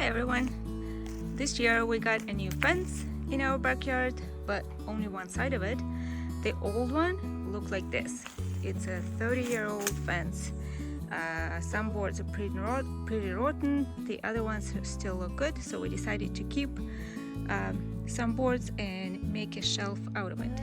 Hi everyone! This year we got a new fence in our backyard, but only one side of it. The old one looked like this. It's a 30-year-old fence. Some boards are pretty rotten, the other ones still look good, so we decided to keep some boards and make a shelf out of it.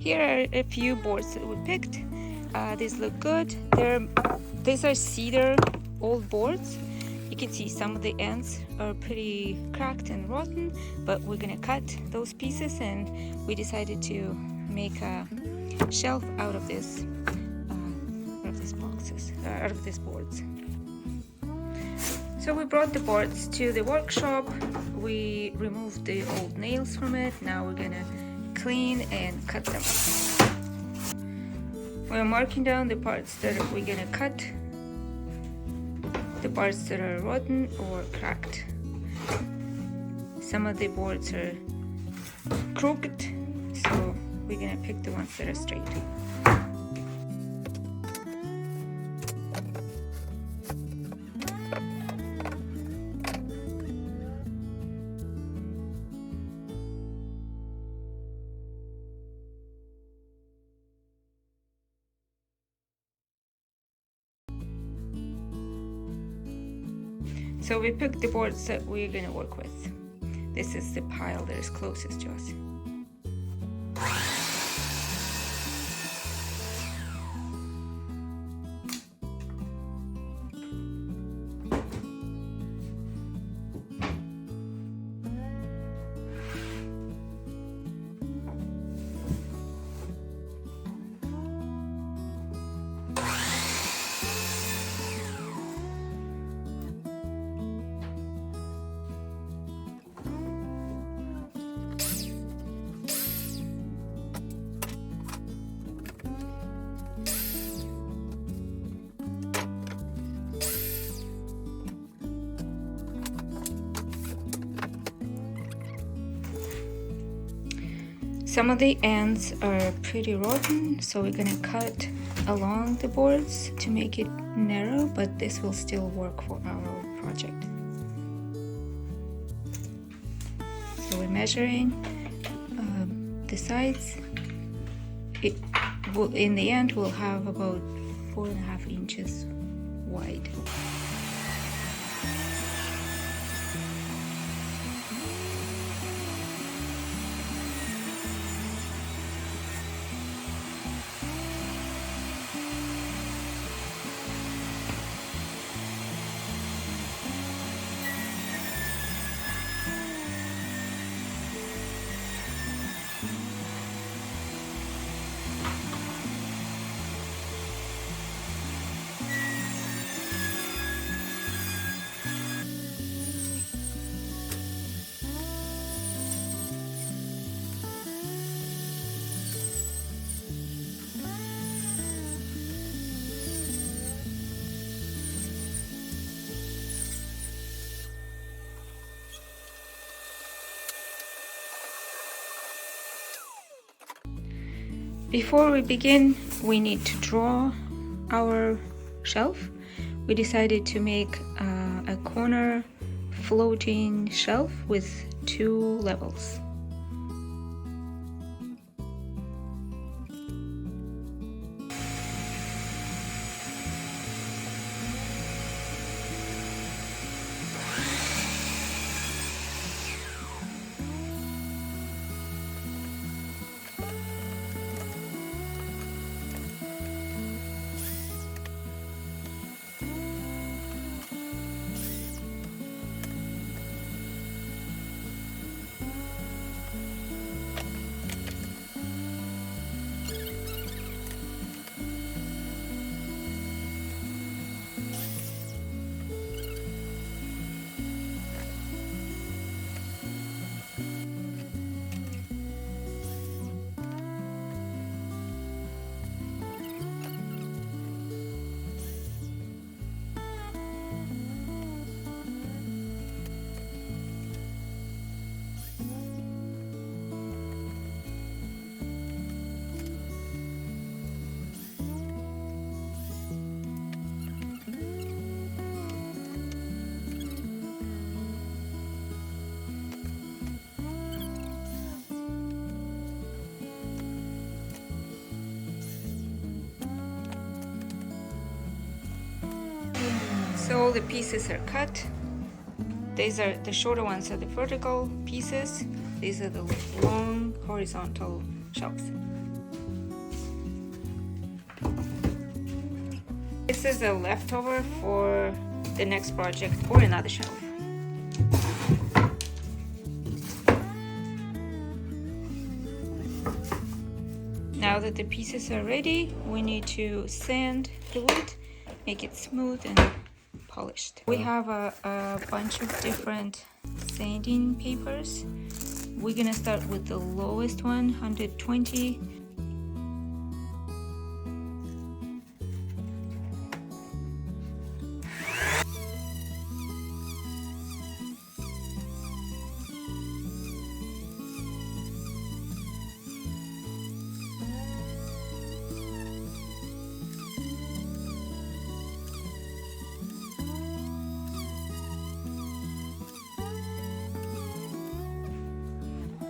Here are a few boards that we picked. These look good. These are cedar old boards. You can see some of the ends are pretty cracked and rotten, but we're gonna cut those pieces, and we decided to make a shelf out of these boards. So we brought the boards to the workshop. We removed the old nails from it. Now we're gonna clean and cut them. We're marking down the parts that we're gonna cut, the parts that are rotten or cracked. Some of the boards are crooked, so we're gonna pick the ones that are straight. So we picked the boards that we're gonna work with. This is the pile that is closest to us. Some of the ends are pretty rotten, so we're gonna cut along the boards to make it narrow, but this will still work for our project. So we're measuring the sides. It will, in the end, will have about 4.5 inches wide. Before we begin, we need to draw our shelf. We decided to make a corner floating shelf with 2 levels. all the pieces are cut. These are the shorter ones are the vertical pieces. These are the long horizontal shelves. This is a leftover for the next project or another shelf. Now that the pieces are ready, we need to sand the wood, make it smooth and polished. We have a bunch of different sanding papers. We're gonna start with the lowest one, 120.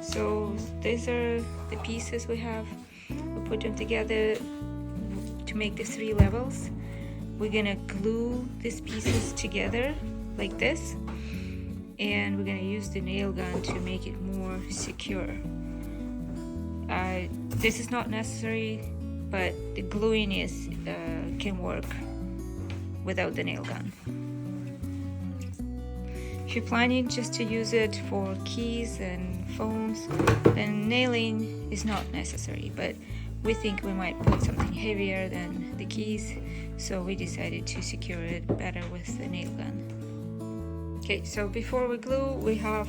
So these are the pieces we have. We put them together to make the 3 levels. We're gonna glue these pieces together like this, and we're gonna use the nail gun to make it more secure. This is not necessary, but the gluing can work without the nail gun. If you're planning just to use it for keys and phones, then nailing is not necessary, but we think we might put something heavier than the keys, so we decided to secure it better with the nail gun. Okay, so before we glue, we have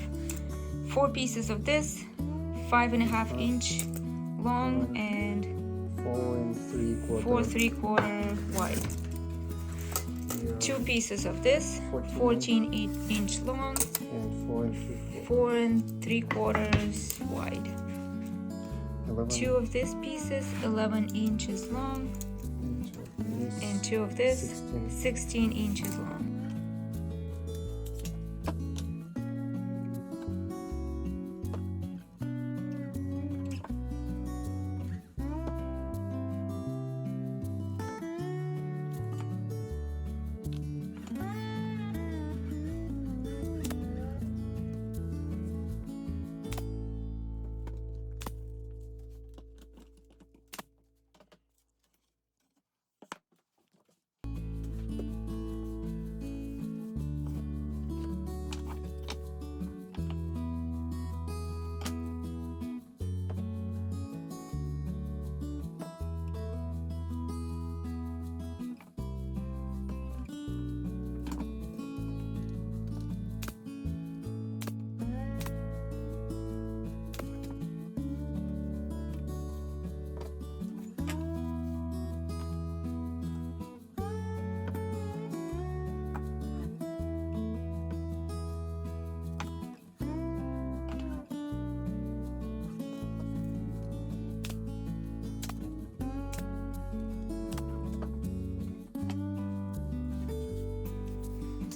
4 pieces of this, 5.5 inch long and 4 3/4 wide. 2 pieces of this, 14 inch long and 4 3/4 wide. 2 of these pieces, 11 inches long, and 2 of this, 16 inches long.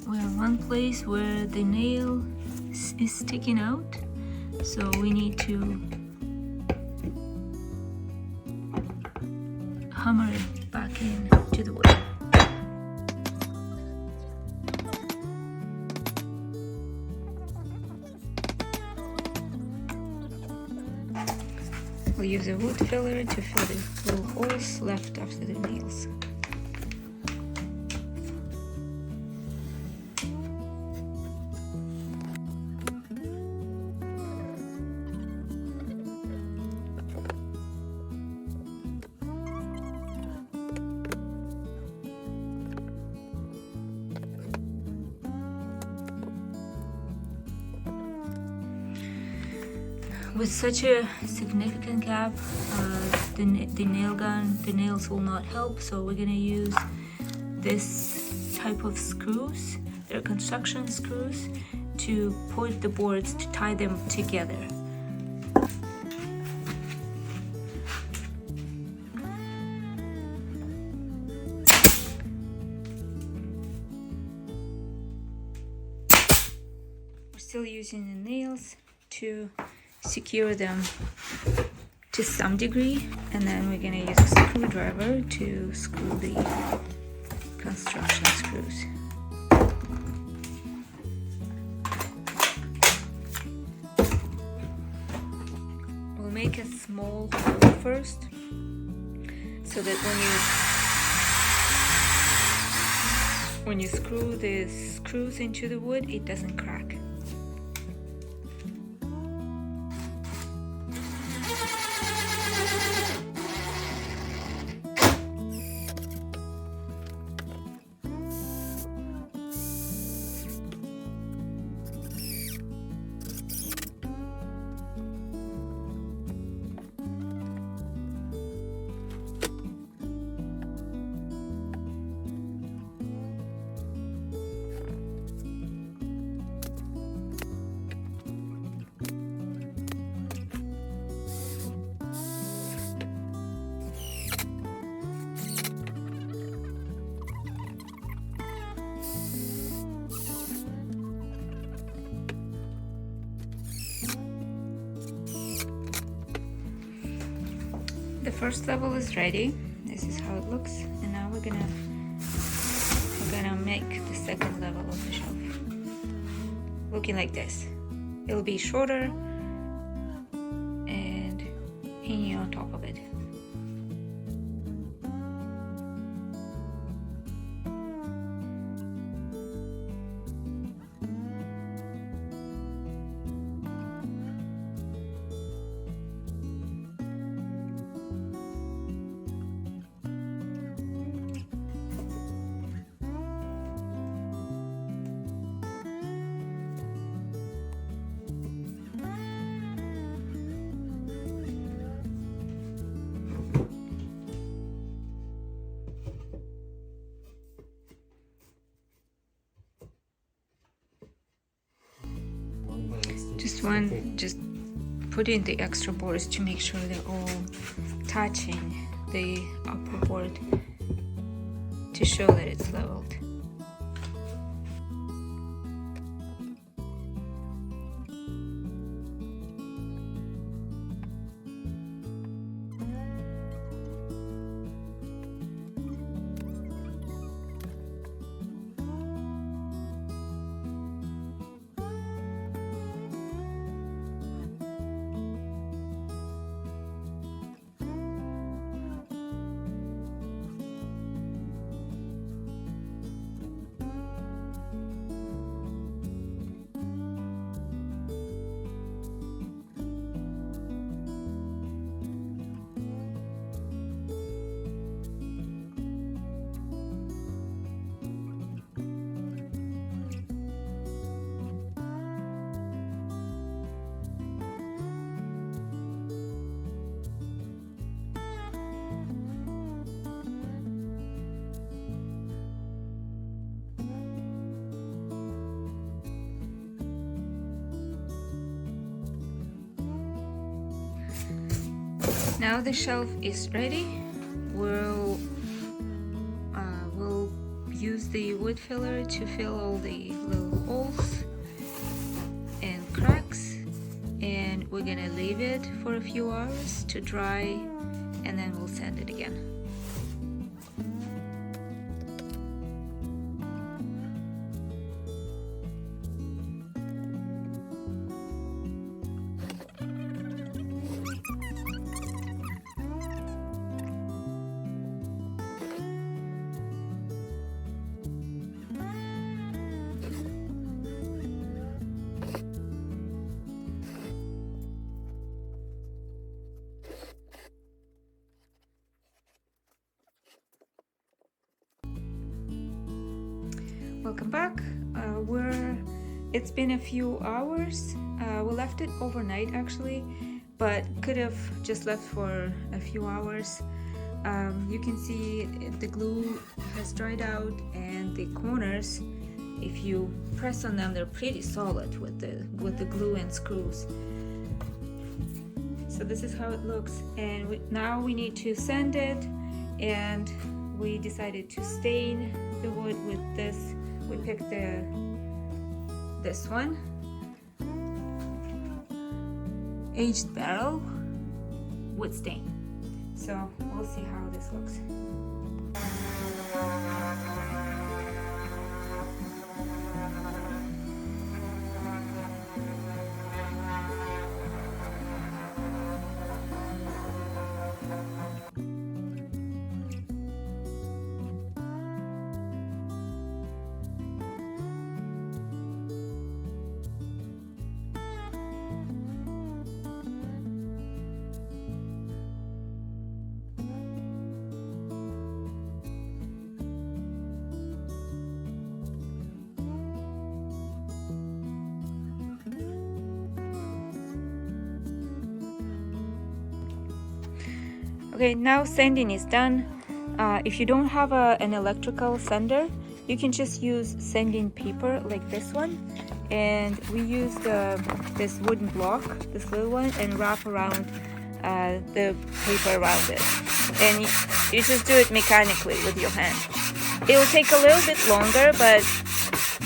We have one place where the nail is sticking out, so we need to hammer it back in to the wood. We'll use a wood filler to fill the little holes left after the nails. With such a significant gap, the nails will not help, so we're gonna use this type of screws. They're construction screws to put the boards to tie them together. We're still using the nails to secure them to some degree, and then we're going to use a screwdriver to screw the construction screws. make a small hole first so that when you screw the screws into the wood, it doesn't crack. The first level is ready. This is how it looks, and now we're gonna make the second level of the shelf looking like this. It'll be shorter and hanging on top of it. Just put in the extra boards to make sure they're all touching the upper board to show that it's leveled. Now the shelf is ready. We'll use the wood filler to fill all the little holes and cracks, and we're gonna leave it for a few hours to dry, and then we'll sand it again. Welcome back. It's been a few hours. We left it overnight actually, but could have just left for a few hours. You can see the glue has dried out, and the corners, if you press on them, they're pretty solid with the glue and screws. So this is how it looks, and now we need to sand it, and we decided to stain the wood with this. We picked this one, aged barrel wood stain. So we'll see how this looks. Okay, now sanding is done. If you don't have an electrical sander, you can just use sanding paper like this one. And we use this wooden block, this little one, and wrap around the paper around it. And you just do it mechanically with your hand. It will take a little bit longer, but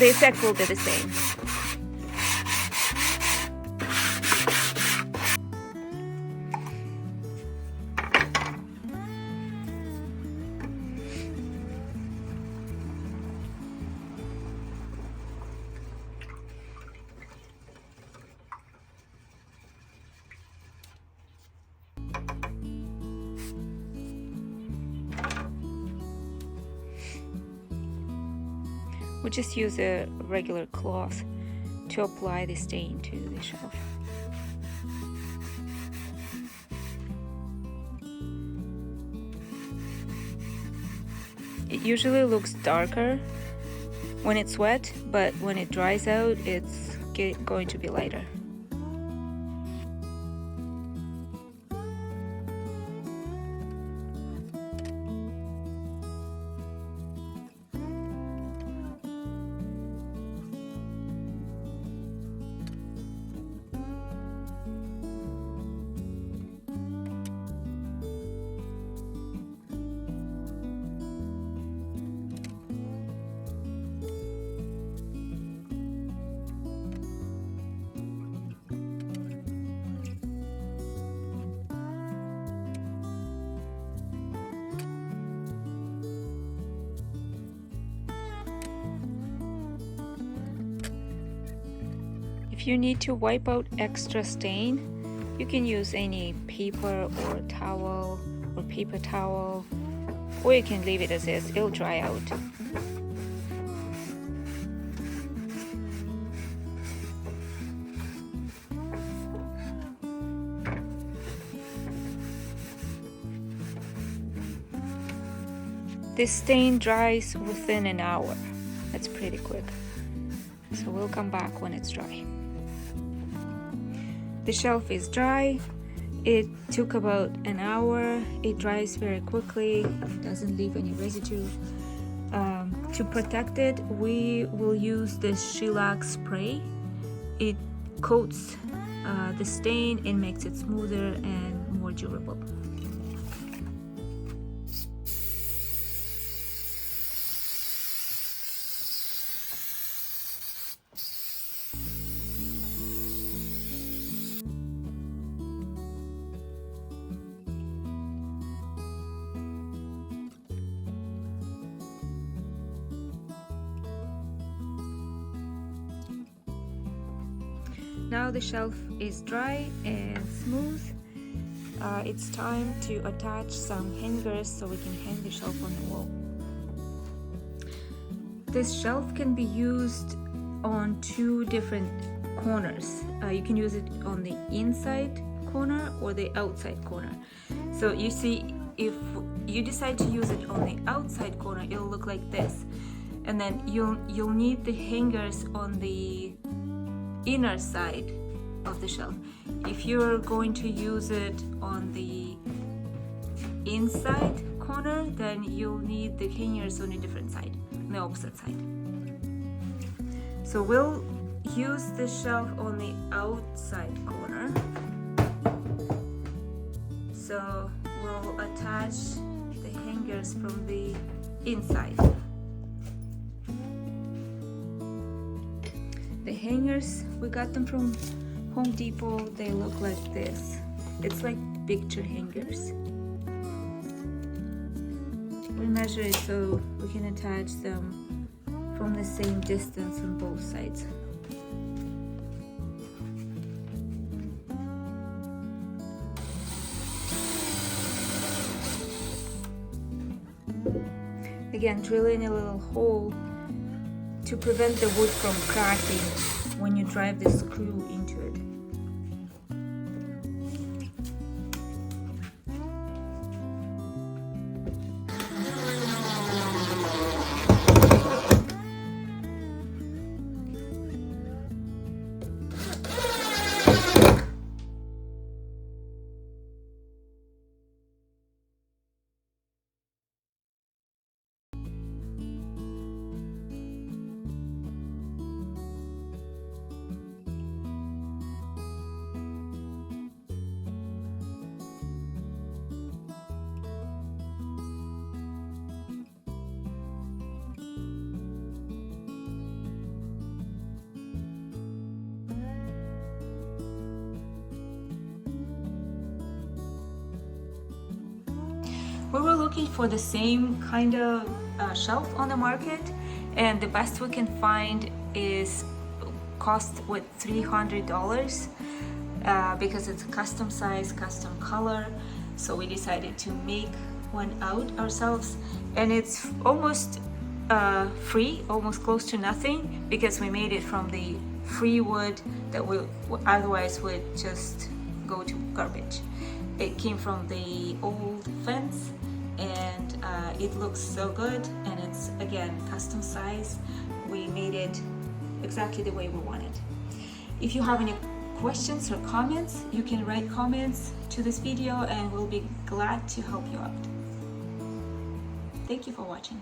the effect will be the same. We just use a regular cloth to apply the stain to the shelf. It usually looks darker when it's wet, but when it dries out, it's going to be lighter. If you need to wipe out extra stain, you can use any paper or towel or paper towel, or you can leave it as is, it'll dry out. This stain dries within an hour. That's pretty quick. So we'll come back when it's dry. The shelf is dry. It took about an hour. It dries very quickly, doesn't leave any residue. To protect it, we will use this shellac spray. It coats the stain and makes it smoother and more durable. Now the shelf is dry and smooth. It's time to attach some hangers so we can hang the shelf on the wall. This shelf can be used on two different corners. You can use it on the inside corner or the outside corner. So you see, if you decide to use it on the outside corner, it'll look like this. And then you'll need the hangers on the inner side of the shelf. If you're going to use it on the inside corner, then you'll need the hangers on a different side, on the opposite side. So we'll use the shelf on the outside corner. So we'll attach the hangers from the inside. The hangers, we got them from Home Depot. They look like this. It's like picture hangers. We measure it so we can attach them from the same distance on both sides. Again, drilling a little hole to prevent the wood from cracking when you drive the screw into it. looking for the same kind of shelf on the market, and the best we can find is cost with $300 because it's a custom size, custom color. So we decided to make one out ourselves, and it's almost free, almost close to nothing, because we made it from the free wood that will otherwise would just go to garbage. It came from the old fence, and it looks so good, and it's again custom size. We made it exactly the way we wanted. If you have any questions or comments, you can write comments to this video and we'll be glad to help you out. Thank you for watching.